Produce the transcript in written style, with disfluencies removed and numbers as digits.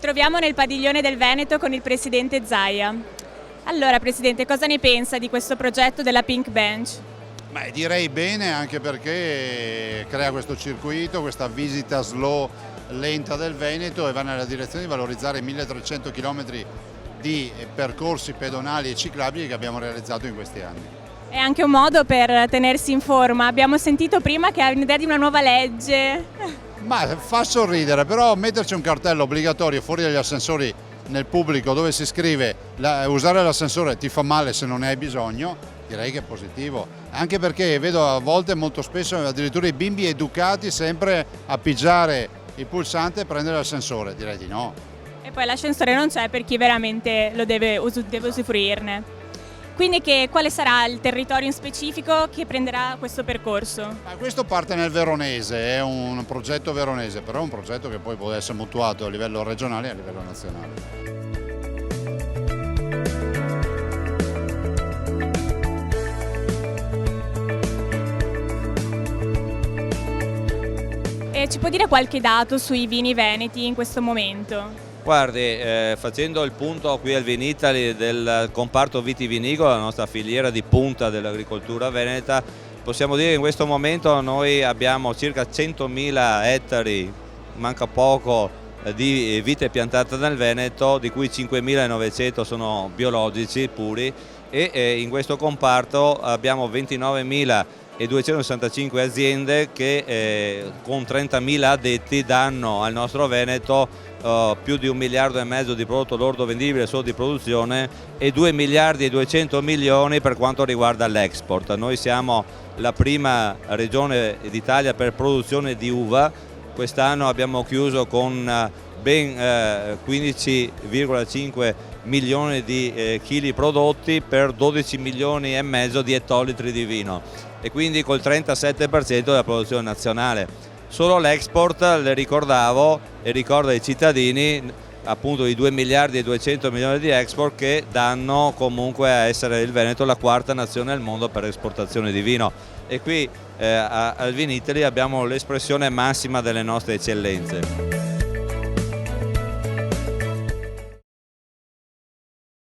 troviamo nel padiglione del Veneto con il presidente Zaia. Allora Presidente, cosa ne pensa di questo progetto della Pink Bench? Beh, direi bene, anche perché crea questo circuito, questa visita slow lenta del Veneto e va nella direzione di valorizzare 1300 km di percorsi pedonali e ciclabili che abbiamo realizzato in questi anni. È anche un modo per tenersi in forma. Abbiamo sentito prima che ha un'idea di una nuova legge. Ma fa sorridere, però metterci un cartello obbligatorio fuori dagli ascensori nel pubblico dove si scrive usare l'ascensore ti fa male se non ne hai bisogno, direi che è positivo. Anche perché vedo a volte, molto spesso, addirittura i bimbi educati sempre a pigiare il pulsante e prendere l'ascensore, direi di no. E poi l'ascensore non c'è per chi veramente lo deve usufruirne. Quindi quale sarà il territorio in specifico che prenderà questo percorso? Questo parte nel Veronese, è un progetto veronese, però è un progetto che poi può essere mutuato a livello regionale e a livello nazionale. E ci può dire qualche dato sui vini veneti in questo momento? Guardi, facendo il punto qui al Vinitaly del comparto vitivinicolo, la nostra filiera di punta dell'agricoltura veneta, possiamo dire che in questo momento noi abbiamo circa 100.000 ettari, manca poco, di vite piantate nel Veneto, di cui 5.900 sono biologici puri, e in questo comparto abbiamo 29.265 aziende che con 30.000 addetti danno al nostro Veneto più di 1,5 miliardi di prodotto lordo vendibile solo di produzione e 2,2 miliardi per quanto riguarda l'export. Noi siamo la prima regione d'Italia per produzione di uva, quest'anno abbiamo chiuso con ben 15,5 milioni di chili prodotti per 12 milioni e mezzo di ettolitri di vino e quindi col 37% della produzione nazionale. Solo l'export, le ricordavo e ricordo ai cittadini, appunto i 2,2 miliardi di export che danno comunque a essere il Veneto la quarta nazione al mondo per esportazione di vino. E qui al Vinitaly abbiamo l'espressione massima delle nostre eccellenze.